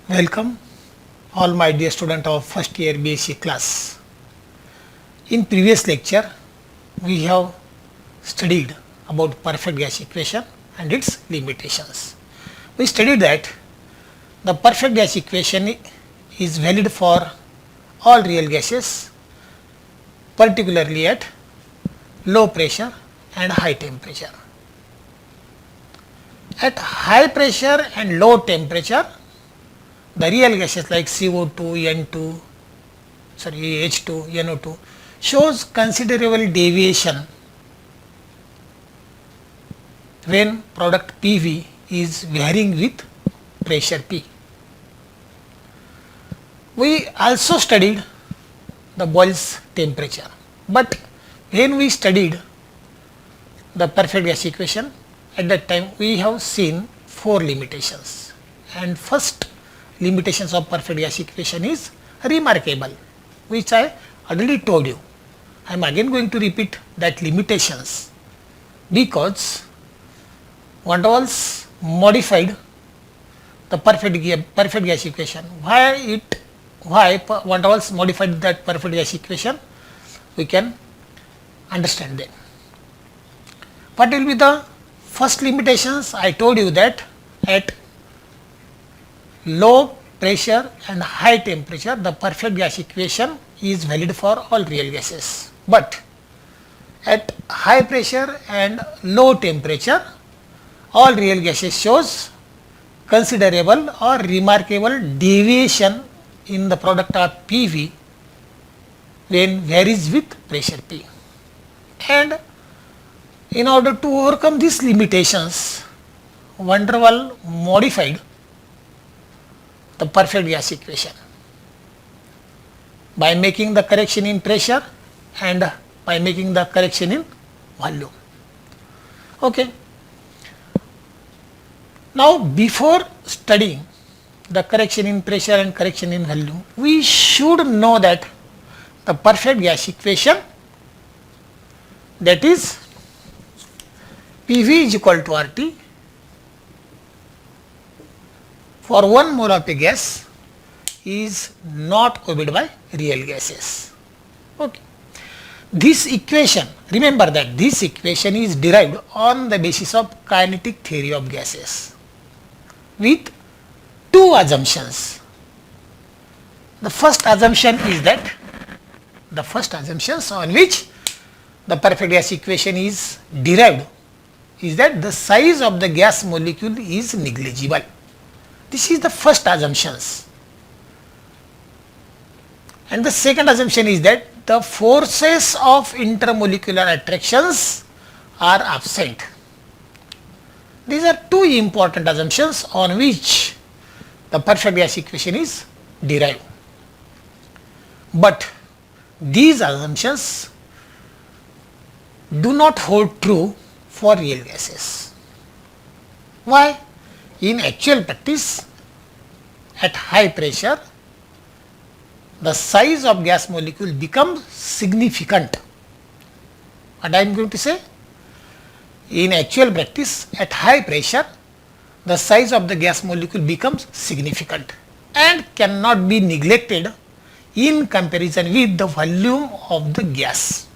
Welcome all my dear student of first year BSc class. In previous lecture we have studied about perfect gas equation and its limitations. We studied that the perfect gas equation is valid for all real gases, particularly at low pressure and high temperature. At high pressure and low temperature, the real gases like CO2, N2, H2, NO2 shows considerable deviation when product PV is varying with pressure P. We also studied the Boyle's temperature, but when we studied the perfect gas equation, at that time we have seen 4 limitations, and first limitations of perfect gas equation is remarkable, which I already told you. I am again going to repeat that limitations because Van der Waals modified the perfect gas equation. Why Van der Waals modified that perfect gas equation? We can understand then. What will be the first limitations? I told you that at low pressure and high temperature the perfect gas equation is valid for all real gases, but at high pressure and low temperature all real gases shows considerable or remarkable deviation in the product of PV when varies with pressure P. And in order to overcome these limitations, Van der Waals modified the perfect gas equation by making the correction in pressure and by making the correction in volume. Okay. Now, before studying the correction in pressure and correction in volume, we should know that the perfect gas equation, that is PV is equal to RT for 1 mole of a gas is not obeyed by real gases. Okay. This equation, remember that this equation is derived on the basis of kinetic theory of gases with 2 assumptions. The first assumption is that the first assumptions on which the perfect gas equation is derived is that the size of the gas molecule is negligible. This is the first assumptions. And the second assumption is that the forces of intermolecular attractions are absent. These are 2 important assumptions on which the perfect gas equation is derived. But these assumptions do not hold true for real gases. Why? In actual practice, at high pressure, the size of gas molecule becomes significant. What I am going to say? In actual practice, at high pressure, the size of the gas molecule becomes significant and cannot be neglected in comparison with the volume of the gas.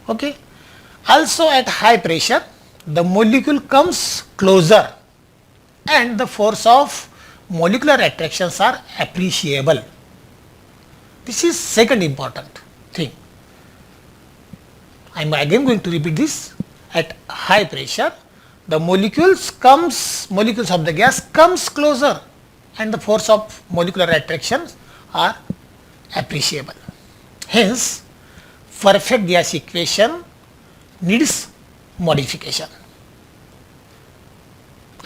Okay. Also at high pressure, the molecule comes closer and the force of molecular attractions are appreciable. This is second important thing. I am again going to repeat this. At high pressure, the molecules of the gas comes closer and the force of molecular attractions are appreciable. Hence, perfect gas equation needs modification.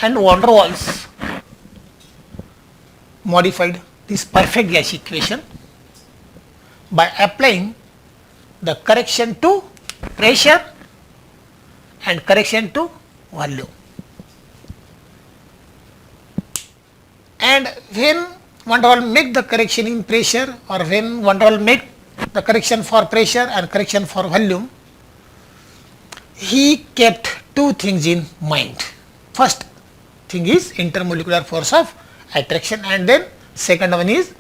And Van der Waals modified this perfect gas equation by applying the correction to pressure and correction to volume. And when Van der Waals make the correction in pressure, or when Van der Waals make the correction for pressure and correction for volume, he kept 2 things in mind. First, thing is intermolecular force of attraction, and then second one is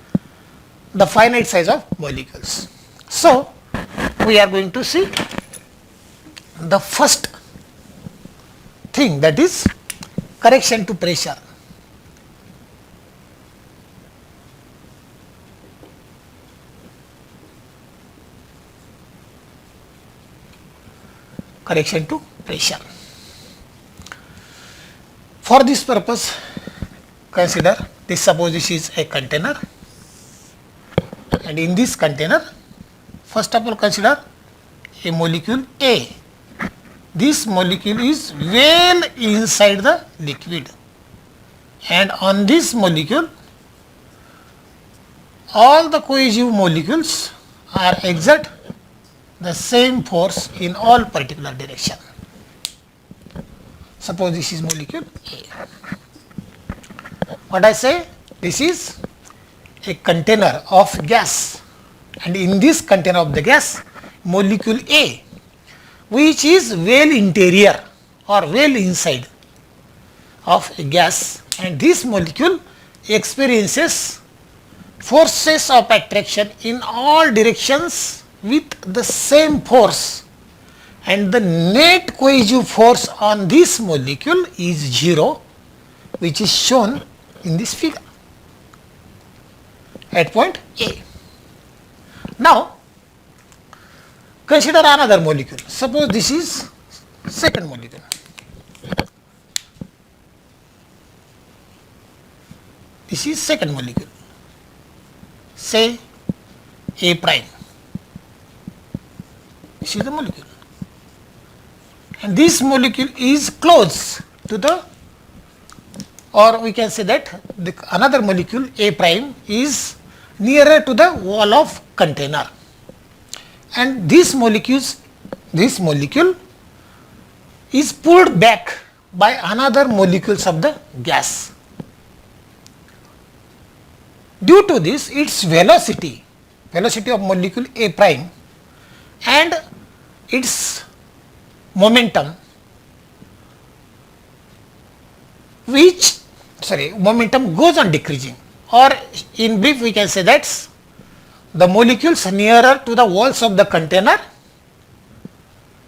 the finite size of molecules. So, we are going to see the first thing, that is correction to pressure. Correction to pressure. For this purpose, consider this, suppose this is a container, and in this container, first of all consider a molecule A. This molecule is well inside the liquid, and on this molecule all the cohesive molecules are exert the same force in all particular direction. Suppose this is molecule A. What I say? This is a container of gas, and in this container of the gas, molecule A, which is well interior or well inside of a gas, and this molecule experiences forces of attraction in all directions with the same force, and the net cohesive force on this molecule is 0, which is shown in this figure at point A. Now, consider another molecule. Suppose this is second molecule. This is second molecule, say A prime. This is the molecule, and this molecule is close to the, or we can say that the another molecule A prime is nearer to the wall of container, and this molecule is pulled back by another molecules of the gas. Due to this, its velocity of molecule A prime and its momentum, momentum goes on decreasing, or in brief we can say that the molecules nearer to the walls of the container,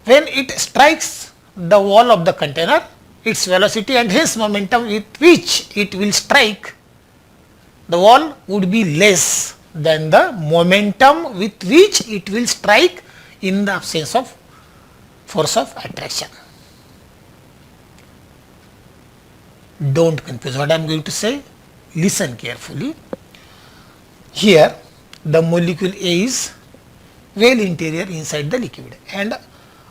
when it strikes the wall of the container, its velocity and hence momentum with which it will strike the wall would be less than the momentum with which it will strike in the absence of force of attraction. Don't confuse what I am going to say, listen carefully. Here the molecule A is well interior inside the liquid, and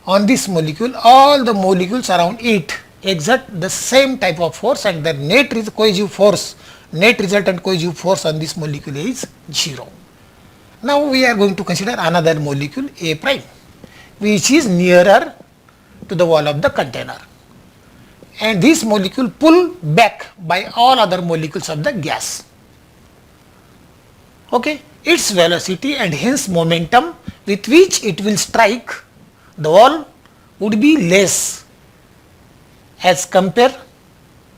on this molecule all the molecules around it exert the same type of force, and the net resultant cohesive force on this molecule is 0. Now we are going to consider another molecule A prime, which is nearer to the wall of the container, and this molecule pulled back by all other molecules of the gas. Okay, its velocity and hence momentum with which it will strike the wall would be less as compare,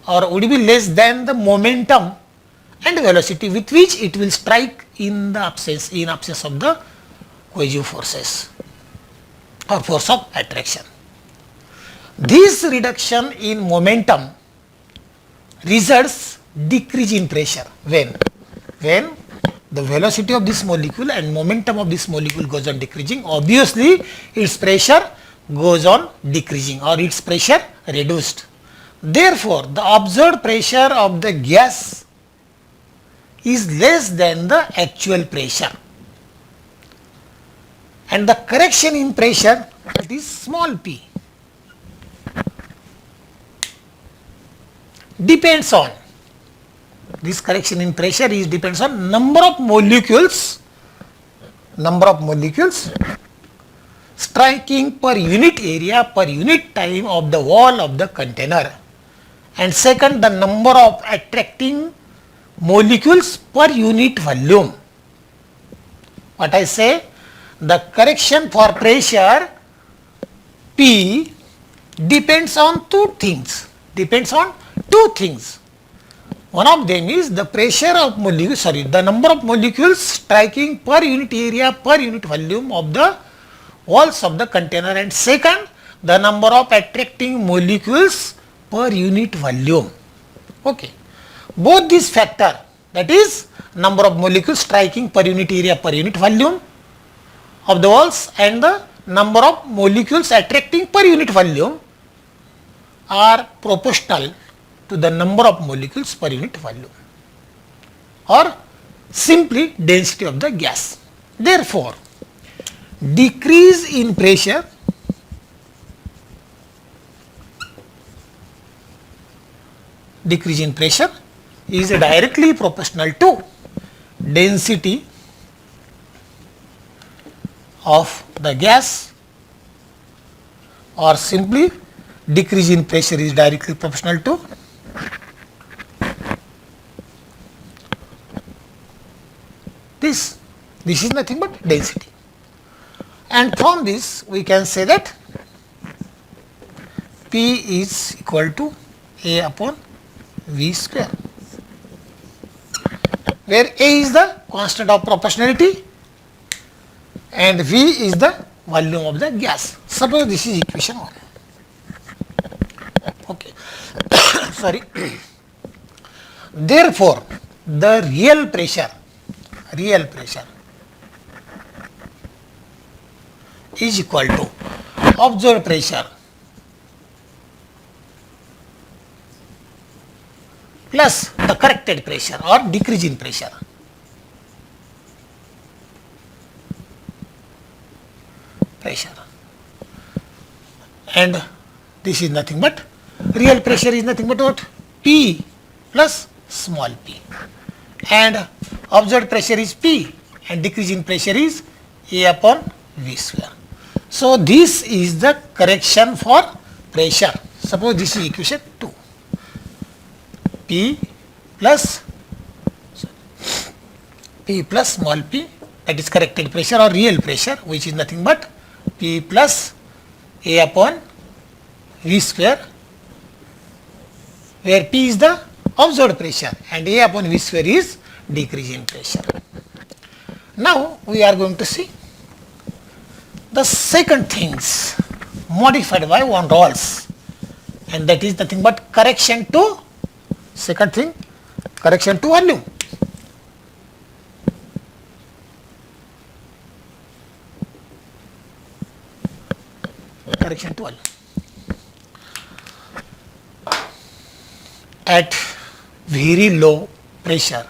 or would be less than the momentum and velocity with which it will strike in the absence of the cohesive forces or force of attraction. This reduction in momentum results decrease in pressure when the velocity of this molecule and momentum of this molecule goes on decreasing. Obviously its pressure goes on decreasing, or its pressure reduced. Therefore the observed pressure of the gas is less than the actual pressure, and the correction in pressure, that is small p, depends on, this correction in pressure depends on number of molecules striking per unit area per unit time of the wall of the container, and second the number of attracting molecules per unit volume. What I say, the correction for pressure P depends on two things, depends on two things. One of them is the pressure of molecules, the number of molecules striking per unit area per unit volume of the walls of the container, and second, the number of attracting molecules per unit volume. Okay. Both these factor, that is number of molecules striking per unit area per unit volume of the walls and the number of molecules attracting per unit volume, are proportional to the number of molecules per unit volume, or simply density of the gas. Therefore, decrease in pressure is directly proportional to density of the gas, or simply decrease in pressure is directly proportional to this. This is nothing but density. And from this we can say that P is equal to A upon V square, where A is the constant of proportionality and V is the volume of the gas. Suppose this is equation 1. Okay. Sorry. Therefore, the real pressure is equal to observed pressure plus the corrected pressure or decrease in pressure. And this is nothing but, real pressure is nothing but what? P plus small p, and observed pressure is P and decrease in pressure is A upon V square. So this is the correction for pressure. Suppose this is equation 2. P plus small p, that is corrected pressure or real pressure, which is nothing but P plus A upon V square, where P is the observed pressure and A upon V square is decrease in pressure. Now we are going to see the second things modified by van der Waals, and that is nothing but correction to, second thing, correction to volume. Correction to volume. At very low pressure,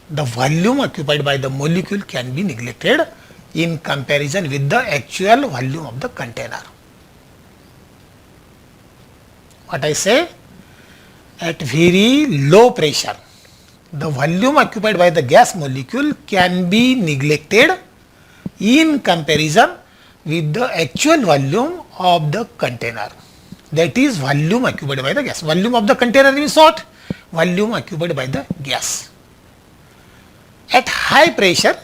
the volume occupied by the molecule can be neglected in comparison with the actual volume of the container. What I say? At very low pressure, the volume occupied by the gas molecule can be neglected in comparison with the actual volume of the container. That is volume occupied by the gas. Volume of the container is what? Volume occupied by the gas. At high pressure,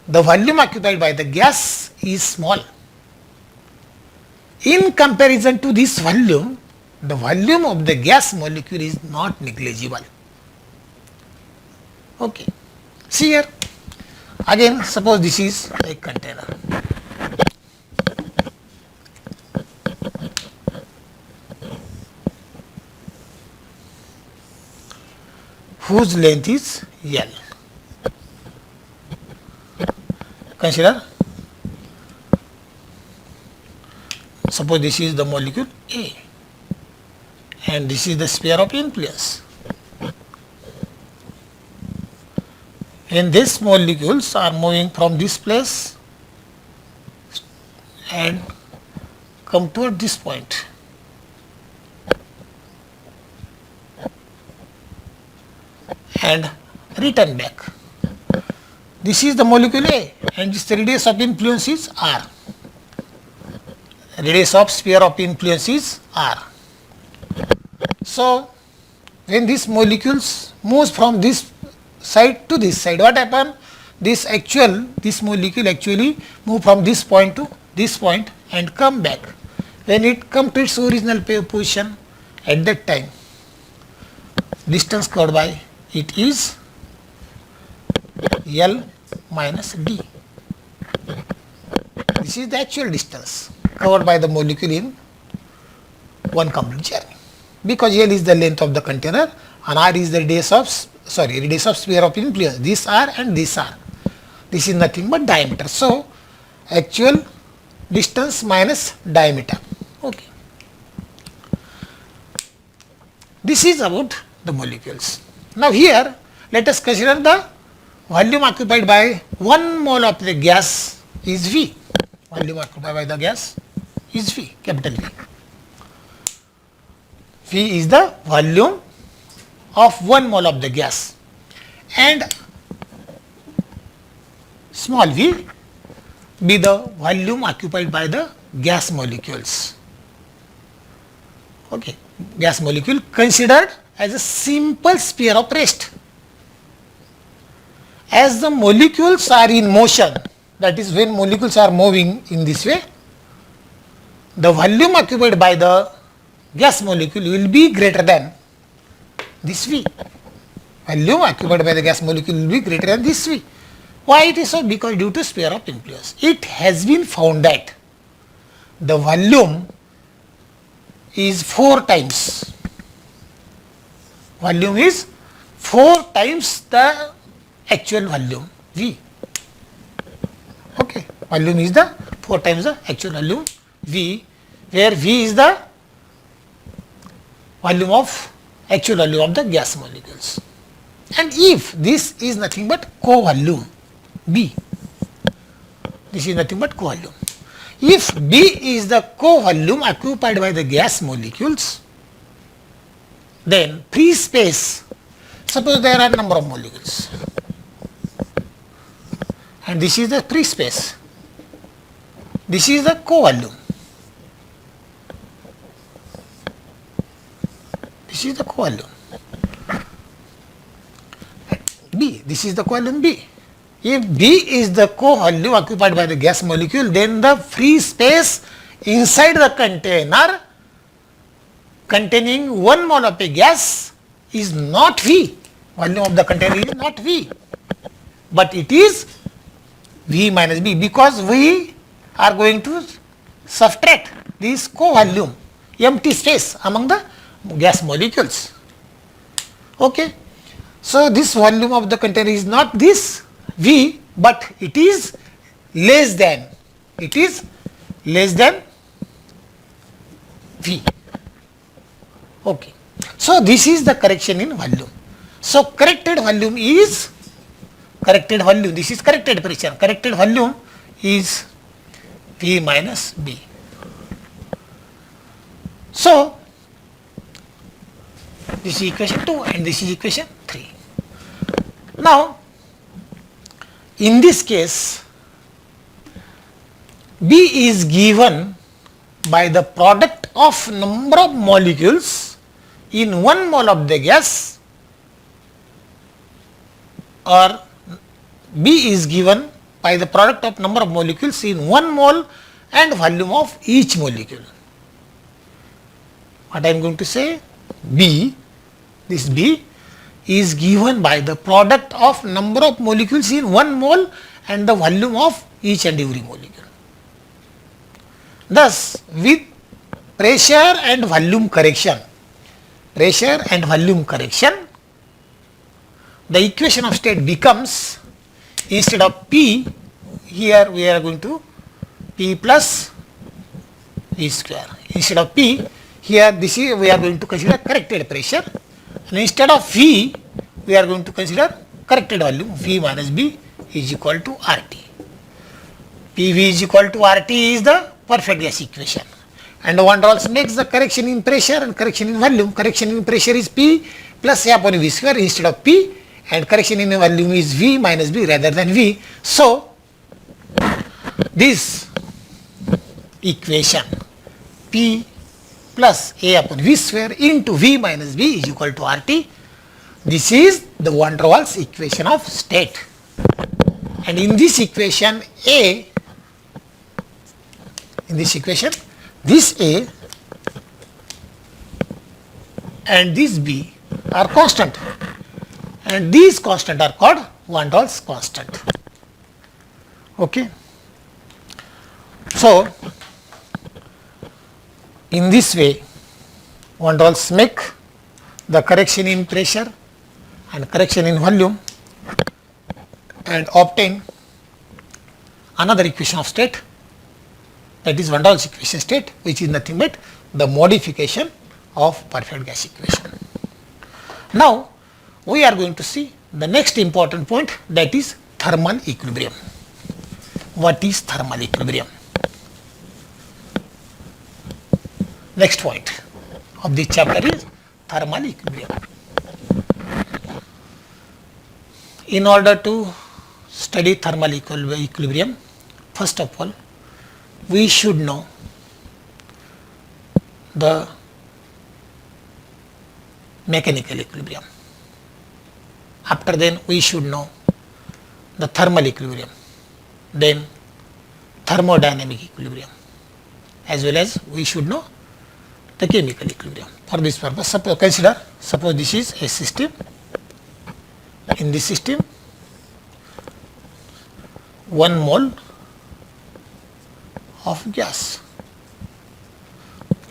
the volume occupied by the gas is small. In comparison to this volume, the volume of the gas molecule is not negligible. Okay. See here. Again, suppose this is a container. Whose length is L. Consider, suppose this is the molecule A and this is the sphere of influence. And these molecules are moving from this place and come toward this point. And return back. This is the molecule A and this radius of influence is R. Radius of sphere of influence is R. So, when these molecules moves from this side to this side, what happen? This molecule actually move from this point to this point and come back. when it come to its original position, at that time distance covered by it is L minus D. This is the actual distance covered by the molecule in one complete journey, because L is the length of the container and R is the radius of sphere of influence. These are and these are. This is nothing but diameter. So actual distance minus diameter. Okay. This is about the molecules. Now here let us consider the volume occupied by 1 mole of the gas is V. Volume occupied by the gas is V, capital V. V is the volume of 1 mole of the gas, and small v be the volume occupied by the gas molecules. Okay, gas molecule considered as a simple sphere of rest. As the molecules are in motion, that is when molecules are moving in this way, the volume occupied by the gas molecule will be greater than this V. Volume occupied by the gas molecule will be greater than this V. Why it is so? Because due to sphere of influence. It has been found that the volume is 4 times. Volume is 4 times the actual volume V. Okay, volume is the 4 times the actual volume V, where V is the volume of actual volume of the gas molecules. And if this is nothing but co-volume B, this is nothing but co-volume. If B is the co-volume occupied by the gas molecules, then free space, suppose there are number of molecules and this is the free space, this is the co-volume, this is the co-volume B, this is the co-volume B. If B is the co-volume occupied by the gas molecule, then the free space inside the container containing 1 mole of a gas is not V. Volume of the container is not V, but it is V minus B, because we are going to subtract this co-volume, empty space among the gas molecules. Okay. So this volume of the container is not this V, but it is less than V. Okay. So this is the correction in volume. So corrected volume, this is corrected pressure. Corrected volume is V minus B. So this is equation 2 and this is equation 3. Now in this case, B is given by the product of number of molecules in 1 mole of the gas, or B is given by the product of number of molecules in 1 mole and volume of each molecule. What I am going to say? This B is given by the product of number of molecules in 1 mole and the volume of each and every molecule. Thus, with pressure and volume correction, the equation of state becomes, instead of P, here we are going to P plus V square. Instead of P, here this is we are going to consider corrected pressure, and instead of V, we are going to consider corrected volume. V minus B is equal to RT. PV is equal to RT is the perfect gas equation. And Van der Waals makes the correction in pressure and correction in volume. Correction in pressure is P plus A upon V square instead of P, and correction in volume is V minus B rather than V. So this equation P plus A upon V square into V minus B is equal to RT. This is the Van der Waals equation of state. And in this equation A, this A and this B are constant, and these constant are called Van Daal's constant. Okay. So, in this way Van Daal's make the correction in pressure and correction in volume and obtain another equation of state, that is Van Daal's equation state, which is nothing but the modification of perfect gas equation. Now, we are going to see the next important point, that is thermal equilibrium. What is thermal equilibrium? Next point of this chapter is thermal equilibrium. In order to study thermal equilibrium, first of all, we should know the mechanical equilibrium. After then, we should know the thermal equilibrium, then thermodynamic equilibrium, as well as we should know the chemical equilibrium. For this purpose, suppose this is a system. In this system, 1 mole of gas,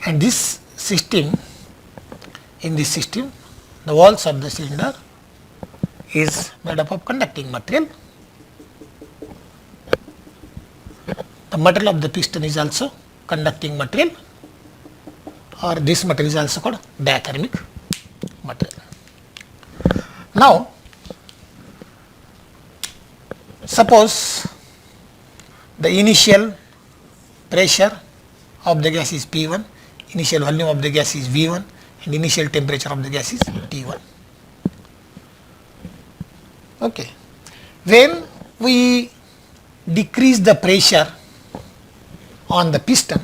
and this system, in this system, the walls of the cylinder is made up of conducting material. The material of the piston is also conducting material, or this material is also called diathermic material. Now, suppose the initial pressure of the gas is P1, initial volume of the gas is V1, and initial temperature of the gas is T1. Okay. When we decrease the pressure on the piston,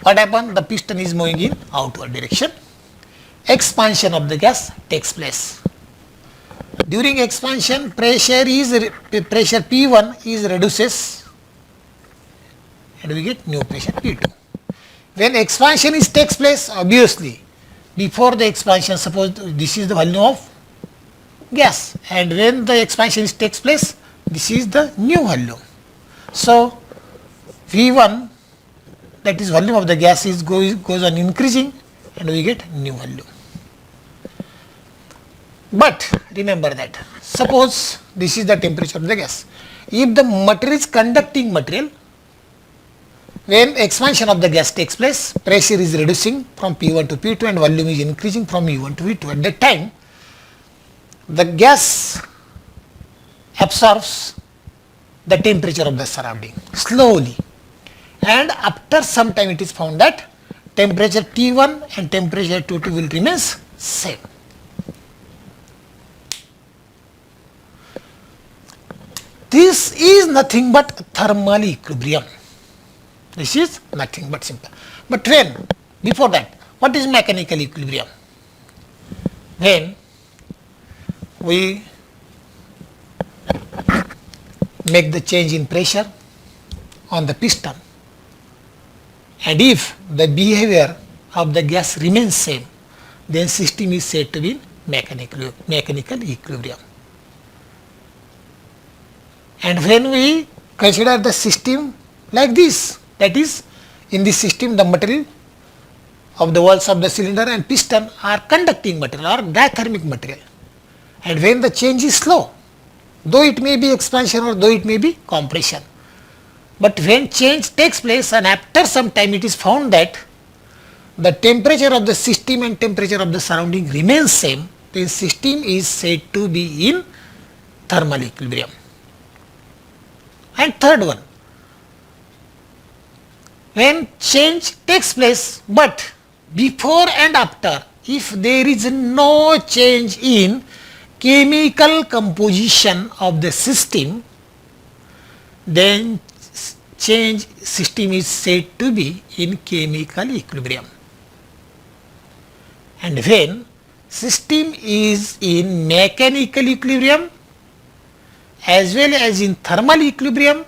what happens? The piston is moving in outward direction. Expansion of the gas takes place. During expansion, pressure P1 is reduces, and we get new pressure P2. When expansion takes place, obviously, before the expansion, suppose this is the volume of gas, and when the expansion takes place, this is the new volume. So, V1, that is volume of the gas, goes on increasing, and we get new volume. But remember that, suppose this is the temperature of the gas. If the material is conducting material, when expansion of the gas takes place, pressure is reducing from P1 to P2 and volume is increasing from V1 to V2. At that time, the gas absorbs the temperature of the surrounding slowly, and after some time it is found that temperature T1 and temperature T2 will remain same. This is nothing but thermal equilibrium. This is nothing but simple. But when, before that, what is mechanical equilibrium? When we make the change in pressure on the piston, and if the behavior of the gas remains same, then system is said to be in mechanical equilibrium. And when we consider the system like this, that is, in this system the material of the walls of the cylinder and piston are conducting material or diathermic material, and when the change is slow, though it may be expansion or though it may be compression, but when change takes place and after some time it is found that the temperature of the system and temperature of the surrounding remains same, then system is said to be in thermal equilibrium. And third one, when change takes place, but before and after, if there is no change in chemical composition of the system, then system is said to be in chemical equilibrium. And when system is in mechanical equilibrium as well as in thermal equilibrium,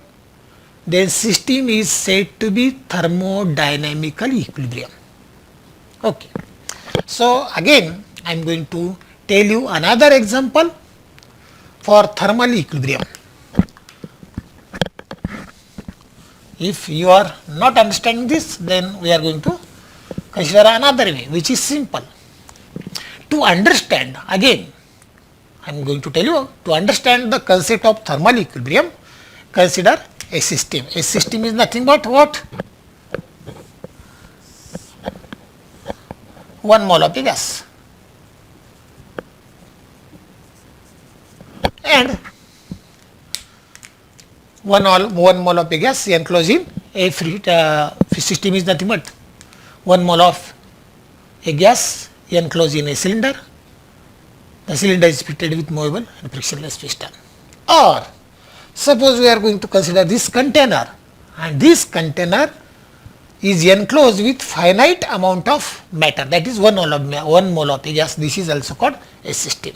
then system is said to be thermodynamical equilibrium. Okay. So again I am going to tell you another example for thermal equilibrium. If you are not understanding this, then we are going to consider another way, which is simple. To understand, again I am going to tell you, to understand the concept of thermal equilibrium, consider a system. A system is nothing but what? 1 mole of a gas, and 1 mole of a gas enclosed in a free system is nothing but 1 mole of a gas enclosed in a cylinder. The cylinder is fitted with movable and frictionless piston. Or suppose we are going to consider this container, and this container is enclosed with finite amount of matter, that is 1 mole of a gas. This is also called a system.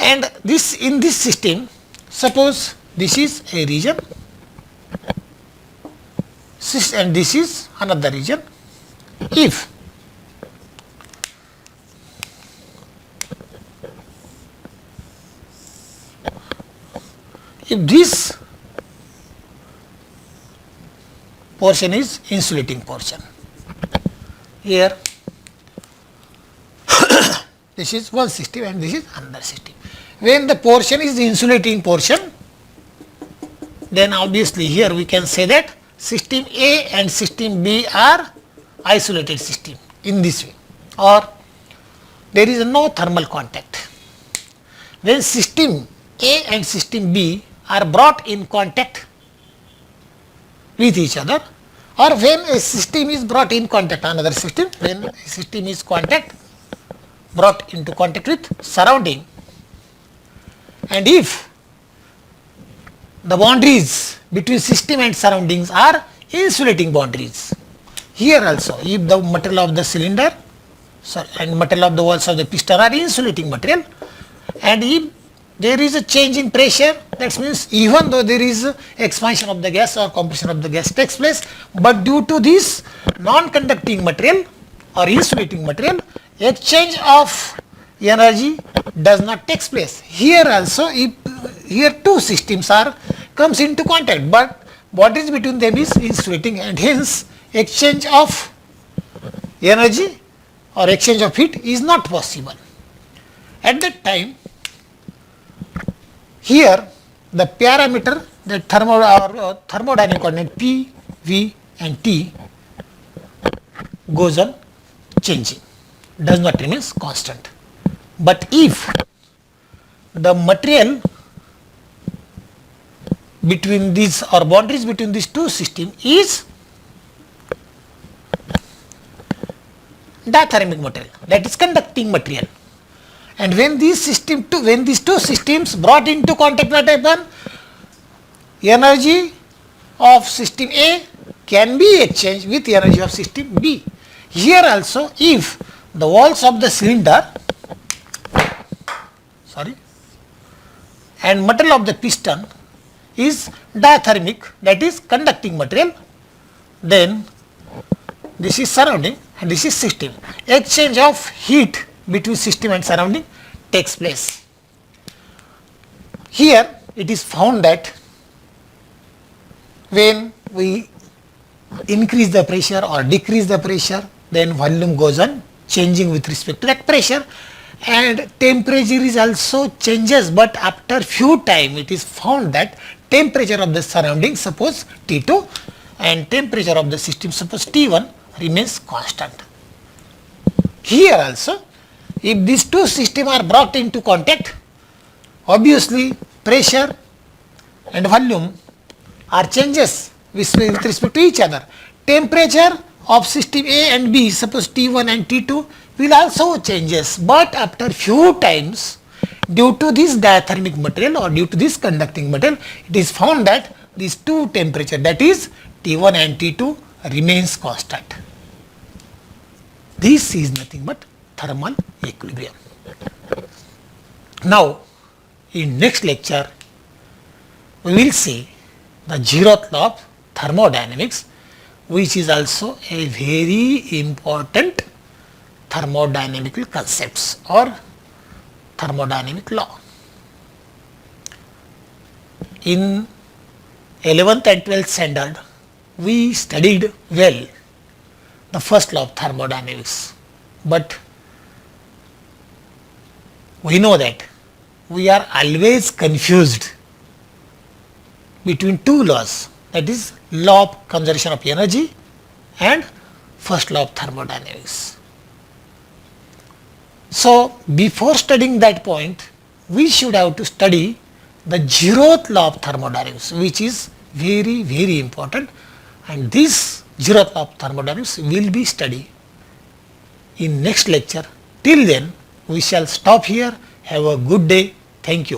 And this, in this system, suppose this is a region and this is another region. If this portion is insulating portion, here this is one system and this is another system. When the portion is the insulating portion, then obviously here we can say that system A and system B are isolated system in this way, or there is no thermal contact. When system A and system B are brought in contact with each other, or when a system is brought in contact another system, when a system is brought into contact with surrounding, and if the boundaries between system and surroundings are insulating boundaries, here also if the material of the cylinder and material of the walls of the piston are insulating material, and if there is a change in pressure, that means even though there is expansion of the gas or compression of the gas takes place, but due to this non-conducting material or insulating material, exchange of energy does not take place. Here also, if here two systems comes into contact, but what is between them is insulating, and hence exchange of energy or exchange of heat is not possible. At that time, here the parameter, the thermodynamic coordinate P, V and T goes on changing, does not remain constant. But if the material between these or boundaries between these two systems is diathermic material, that is conducting material, and when these two systems brought into contact, what happen? Energy of system A can be exchanged with energy of system B. Here also, if the walls of the cylinder and material of the piston is diathermic, that is conducting material, then this is surrounding and this is system. Exchange of heat between system and surrounding takes place. Here it is found that when we increase the pressure or decrease the pressure, then volume goes on changing with respect to that pressure, and temperature is also changes, but after few time it is found that temperature of the surrounding, suppose T2, and temperature of the system, suppose T1, remains constant. Here also, if these two systems are brought into contact, obviously pressure and volume are changes with respect to each other. Temperature of system A and B, suppose T1 and T2, will also changes, but after few times, due to this diathermic material or due to this conducting material, it is found that these two temperature, that is T1 and T2, remains constant. This is nothing but thermal equilibrium. Now, in next lecture, we will see the zeroth law of thermodynamics, which is also a very important thermodynamical concepts or thermodynamic law. In 11th and 12th standard, we studied well the first law of thermodynamics, but we know that we are always confused between two laws, that is law of conservation of energy and first law of thermodynamics. So, before studying that point, we should have to study the zeroth law of thermodynamics, which is very important, and this zeroth law of thermodynamics will be studied in next lecture. Till then, we shall stop here. Have a good day. Thank you.